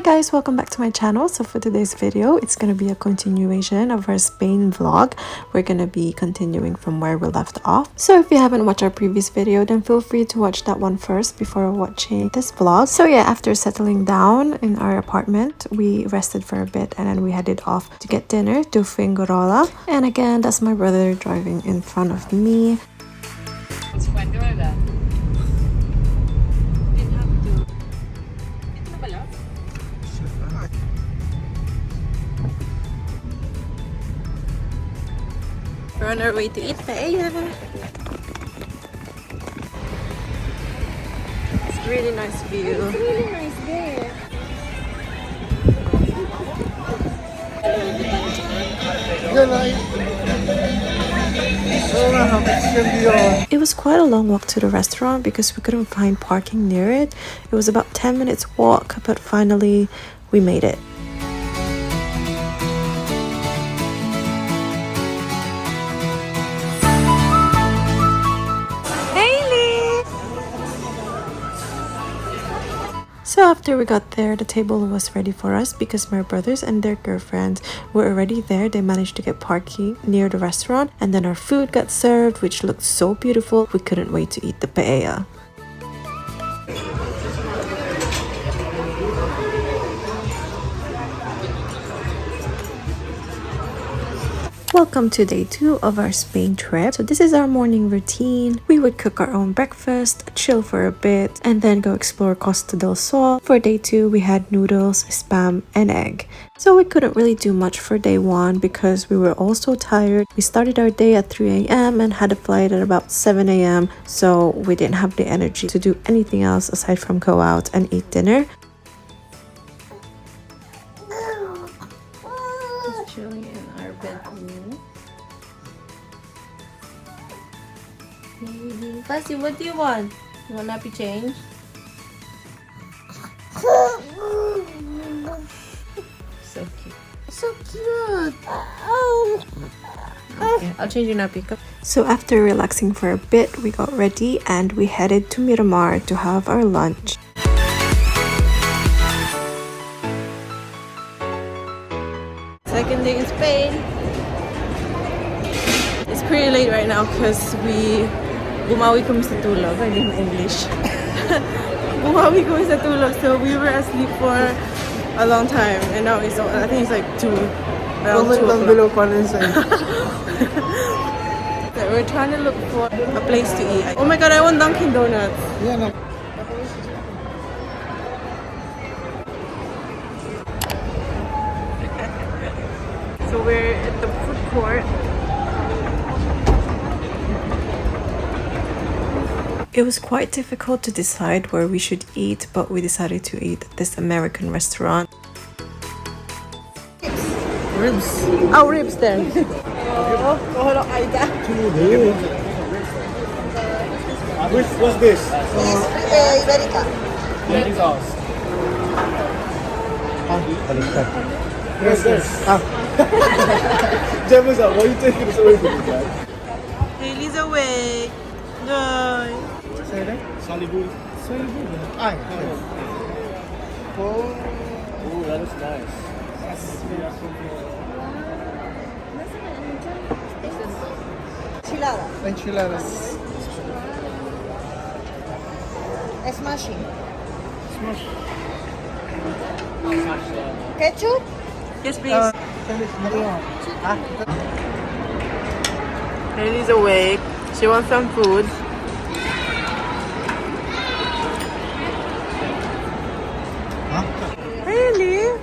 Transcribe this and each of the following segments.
guys, welcome back to my channel. So for today's video, it's going to be a continuation of our Spain vlog. We're going to be continuing from where we left off. So if you haven't watched our previous video, then feel free to watch that one first before watching this vlog. So yeah, after settling down in our apartment, we rested for a bit and then we headed off to get dinner to Fingurola. And again, that's my brother driving in front of me. We're on our way to eat paella. It's a really nice view. It's really nice there. It was quite a long walk to the restaurant because we couldn't find parking near it. It was about 10 minutes walk, but finally we made it. So after we got there, the table was ready for us because my brothers and their girlfriends were already there. They managed to get parking near the restaurant and then our food got served, which looked so beautiful. We couldn't wait to eat the paella. Welcome to day 2 of our Spain trip. So this is our morning routine. We would cook our own breakfast, chill for a bit, and then go explore Costa del Sol. For day 2, we had noodles, spam, and egg. So we couldn't really do much for day 1 because we were all so tired. We started our day at 3 a.m. and had a flight at about 7 a.m. So we didn't have the energy to do anything else aside from go out and eat dinner. Just chilling in our bedroom. Fussy, what do you want? You want nappy change? So cute. So cute. Okay, I'll change your nappy. So after relaxing for a bit, we got ready and we headed to Miramar to have our lunch. Second day in Spain. It's pretty late right now because bumawi kami sa tulog. I didn't English. Bumawi kami sa tulog, so we were asleep for a long time, and now it's I think it's like 2. Around 2 o'clock. So we're trying to look for a place to eat. Oh my god, I want Dunkin' Donuts. Yeah, no. So we're at the food court. It was quite difficult to decide where we should eat, but we decided to eat at this American restaurant. Ribs. Oh, ribs there. What's this? Iberica. Lady sauce. What's this? Gemma's up. Why are you taking this away from me, Dad? Haley's awake. No. Say that? Solibul. Ay. Oh, that is nice. Enchilada. Enchiladas. Smashing. Smash. Ketchup. Yes, please. Ah. Haley's awake. She wants some food. Huh? Haley.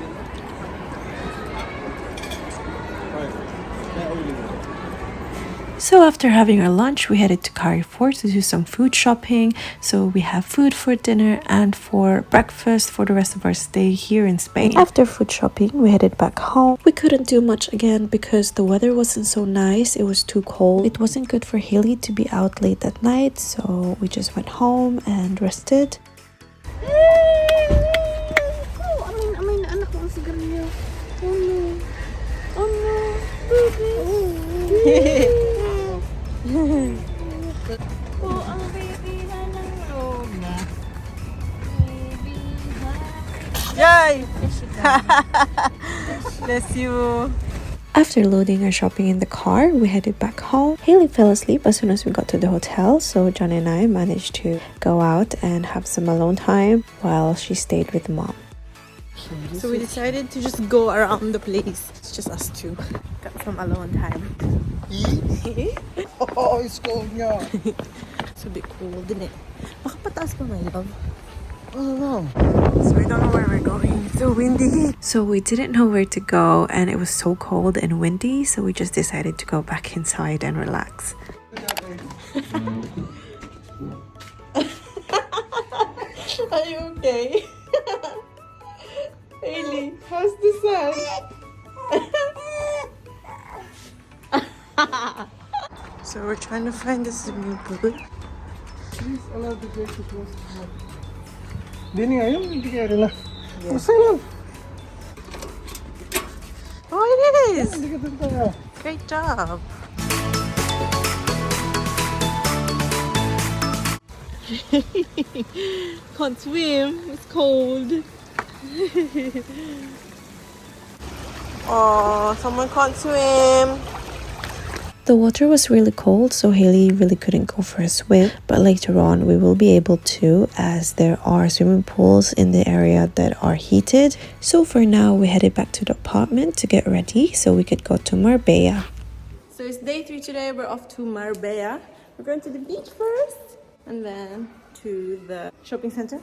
So after having our lunch, we headed to Carrefour to do some food shopping. So we have food for dinner and for breakfast for the rest of our stay here in Spain. After food shopping, we headed back home. We couldn't do much again because the weather wasn't so nice. It was too cold. It wasn't good for Haley to be out late at night. So we just went home and rested. Anak ko ang sigarilyo. Oh no. Oh no. Oh, ang baby na ng Roma. Baby, Yay! Bless you. After loading our shopping in the car, we headed back home. Haley fell asleep as soon as we got to the hotel, so John and I managed to go out and have some alone time while she stayed with mom. So we decided to just go around the place. It's just us two. Got some alone time. Oh, it's cold nga. It's a bit cold, isn't it? Baka pataas pa, my love. I don't know. So we don't know where we're going. It's so windy. So we didn't know where to go and it was so cold and windy, so we just decided to go back inside and relax. Are you okay? Haley, how's the sun? So we're trying to find the swimming pool. Please allow the gate to close. Dini ngayon, hindi kaya rin lang. Masaya lang. Oh, it is! Hindi ka doon tayo. Great job! Can't swim, it's cold. Oh, someone can't swim. The water was really cold, so Haley really couldn't go for a swim, but later on we will be able to, as there are swimming pools in the area that are heated. So for now we headed back to the apartment to get ready so we could go to Marbella. So it's day 3 today. We're off to Marbella. We're going to the beach first and then to the shopping center.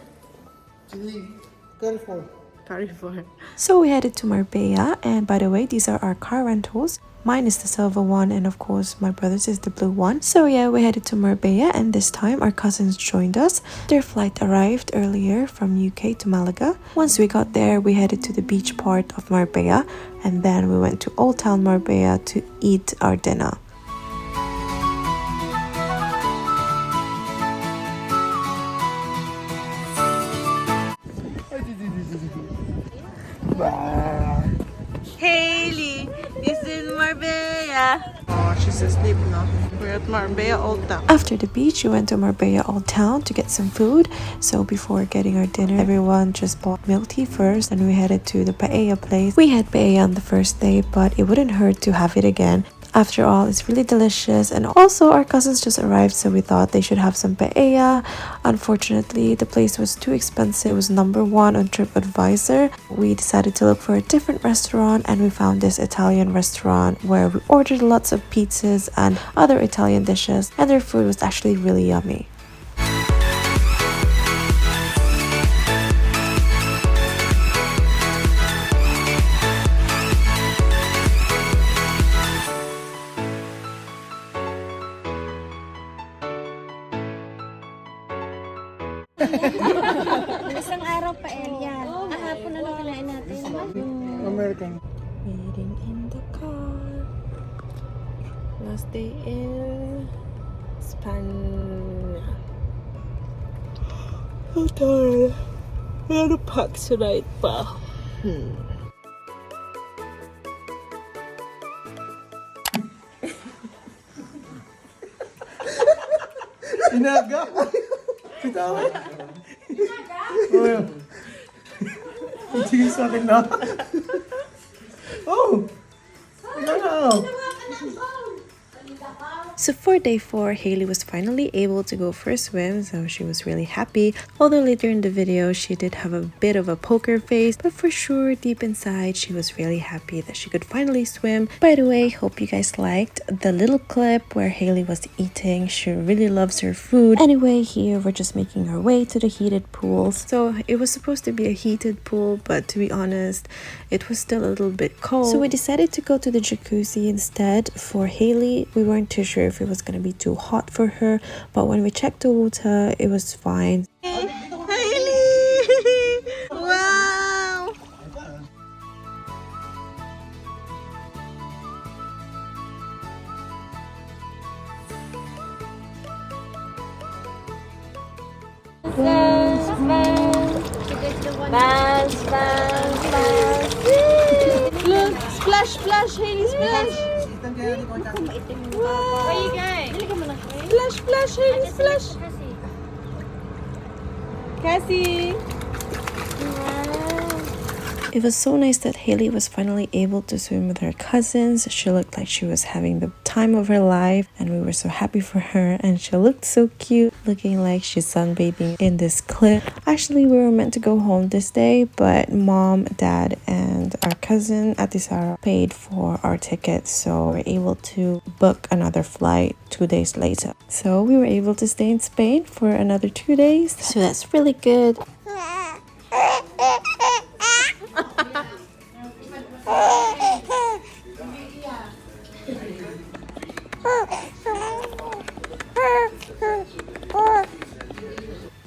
Careful. Carrefour. So we headed to Marbella, and by the way, these are our car rentals. Mine is the silver one, and of course my brother's is the blue one. So yeah, we headed to Marbella, and this time our cousins joined us. Their flight arrived earlier from UK to Malaga. Once we got there, we headed to the beach part of Marbella, and then we went to Old Town Marbella to eat our dinner. Haley, this is Marbella. Oh, she's asleep now. We're at Marbella Old Town. After the beach, we went to Marbella Old Town to get some food. So before getting our dinner, everyone just bought milk tea first, and we headed to the paella place. We had paella on the first day, but it wouldn't hurt to have it again. After all, it's really delicious, and also our cousins just arrived, so we thought they should have some paella. Unfortunately, the place was too expensive. It was number 1 on TripAdvisor. We decided to look for a different restaurant, and we found this Italian restaurant where we ordered lots of pizzas and other Italian dishes, and their food was actually really yummy. Isang araw pa, yan. Kahapon na lang kinain natin. American. Waiting in the car. Last day in Spain. I'm tired. We gotta pack tonight pa. Inaga! Bitawa! Oh, hindi sa akin na. Oh! Ano? So for day 4, Haley was finally able to go for a swim, so she was really happy. Although later in the video, she did have a bit of a poker face, but for sure, deep inside, she was really happy that she could finally swim. By the way, hope you guys liked the little clip where Haley was eating. She really loves her food. Anyway, here we're just making our way to the heated pools. So it was supposed to be a heated pool, but to be honest, it was still a little bit cold. So we decided to go to the jacuzzi instead. For Haley, we weren't too sure if it was gonna be too hot for her, but when we checked the water, it was fine. Haley! Wow! Look, splash, splash, Haley, splash! Wow! Where you going? Splash, splash, Haley, splash! Cassie! It was so nice that Haley was finally able to swim with her cousins. She looked like she was having the time of her life, and we were so happy for her. And she looked so cute, looking like she's sunbathing in this cliff. Actually, we were meant to go home this day, but mom, dad, and our cousin Atisara paid for our tickets, so we're able to book another flight 2 days later. So we were able to stay in Spain for another 2 days. So that's really good.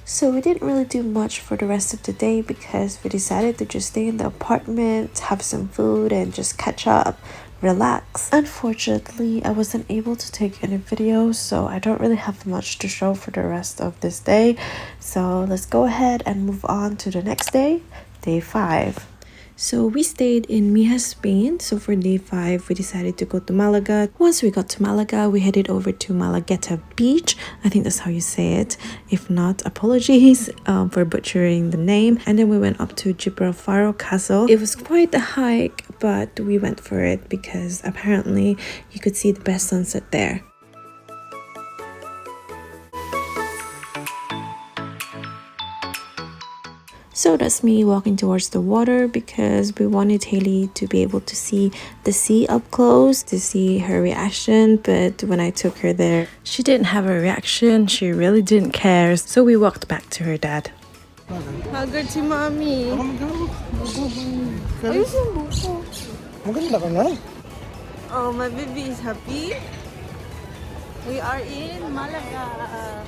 So we didn't really do much for the rest of the day because we decided to just stay in the apartment, have some food, and just catch up, relax. Unfortunately, I wasn't able to take any videos, so I don't really have much to show for the rest of this day. So let's go ahead and move on to the next day, day 5. So we stayed in Mija, Spain. So for day 5, we decided to go to Malaga. Once we got to Malaga, we headed over to Malagueta Beach. I think that's how you say it. If not, apologies for butchering the name. And then we went up to Gibraltar Castle. It was quite a hike, but we went for it because apparently you could see the best sunset there. So that's me walking towards the water because we wanted Haley to be able to see the sea up close, to see her reaction. But when I took her there, she didn't have a reaction. She really didn't care. So we walked back to her dad. Hugger to mommy. Ayos yung buko. Maganda ka na. Oh, my baby is happy. We are in Malaga.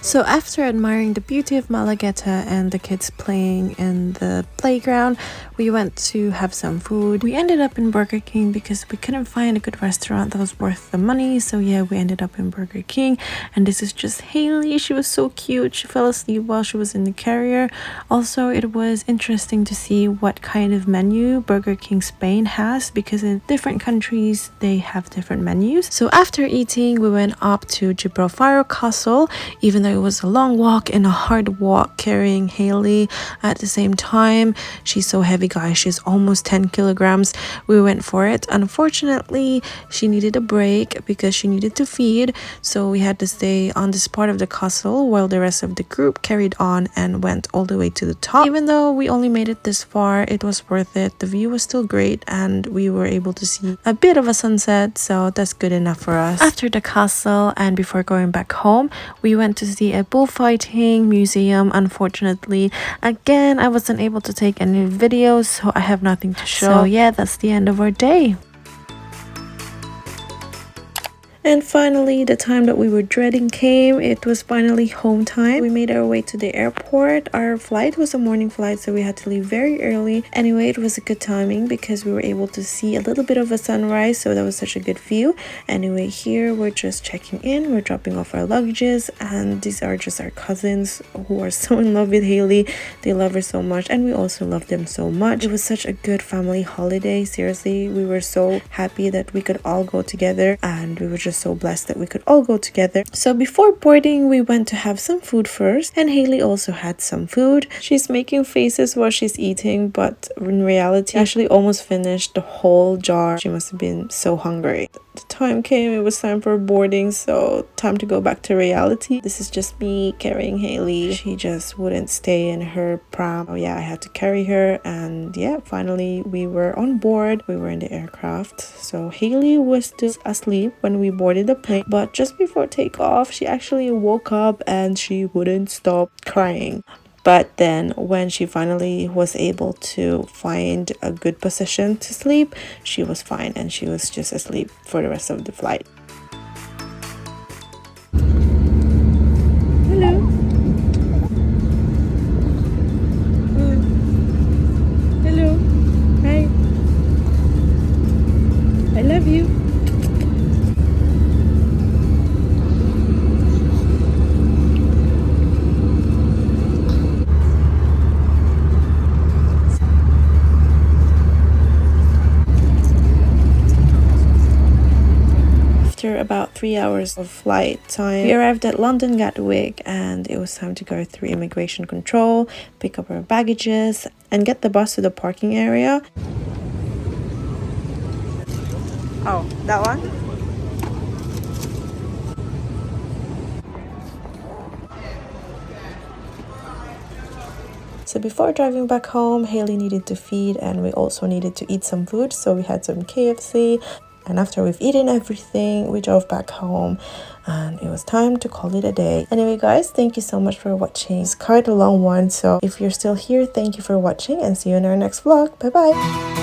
So after admiring the beauty of Malagueta and the kids playing in the playground, we went to have some food. We ended up in Burger King because we couldn't find a good restaurant that was worth the money. So yeah, we ended up in Burger King. And this is just Haley. She was so cute. She fell asleep while she was in the carrier. Also, it was interesting to see what kind of menu Burger King Spain has because in different countries, they have different menus. So after eating, we went up to Gibraltar Castle, even though it was a long walk and a hard walk carrying Haley at the same time. She's so heavy, guys. She's almost 10 kilograms. We went for it. Unfortunately, she needed a break because she needed to feed. So we had to stay on this part of the castle while the rest of the group carried on and went all the way to the top. Even though we only made it this far, it was worth it. The view was still great and we were able to see a bit of a sunset. So that's good enough for us. After the castle and before going back home, we went to see a bullfighting museum. Unfortunately, again, I wasn't able to take any videos, so I have nothing to show. So yeah, that's the end of our day. And finally, the time that we were dreading came. It was finally home time. We made our way to the airport. Our flight was a morning flight, so we had to leave very early. Anyway, it was a good timing because we were able to see a little bit of a sunrise, so that was such a good view. Anyway, here we're just checking in. We're dropping off our luggages, and these are just our cousins who are so in love with Haley. They love her so much, and we also love them so much. It was such a good family holiday. Seriously, we were so happy that we could all go together, and we were just so blessed that we could all go together. So before boarding, we went to have some food first, and Haley also had some food. She's making faces while she's eating, but in reality, actually almost finished the whole jar. She must have been so hungry. The time came, it was time for boarding, so time to go back to reality. This is just me carrying Haley. She just wouldn't stay in her pram. Oh yeah, I had to carry her, and yeah, finally we were on board. We were in the aircraft. So Haley was still asleep when we boarded the plane, but just before takeoff, she actually woke up and she wouldn't stop crying. But then when she finally was able to find a good position to sleep, she was fine and she was just asleep for the rest of the flight. Hello. Hello. Hi. I love you. after about 3 hours of flight time, we arrived at London Gatwick and it was time to go through immigration control, pick up our baggages and get the bus to the parking area. Oh, that one? So before driving back home, Haley needed to feed and we also needed to eat some food. So we had some KFC. And after we've eaten everything, we drove back home and it was time to call it a day. Anyway, guys, thank you so much for watching. It's quite a long one. So if you're still here, thank you for watching and see you in our next vlog. Bye-bye.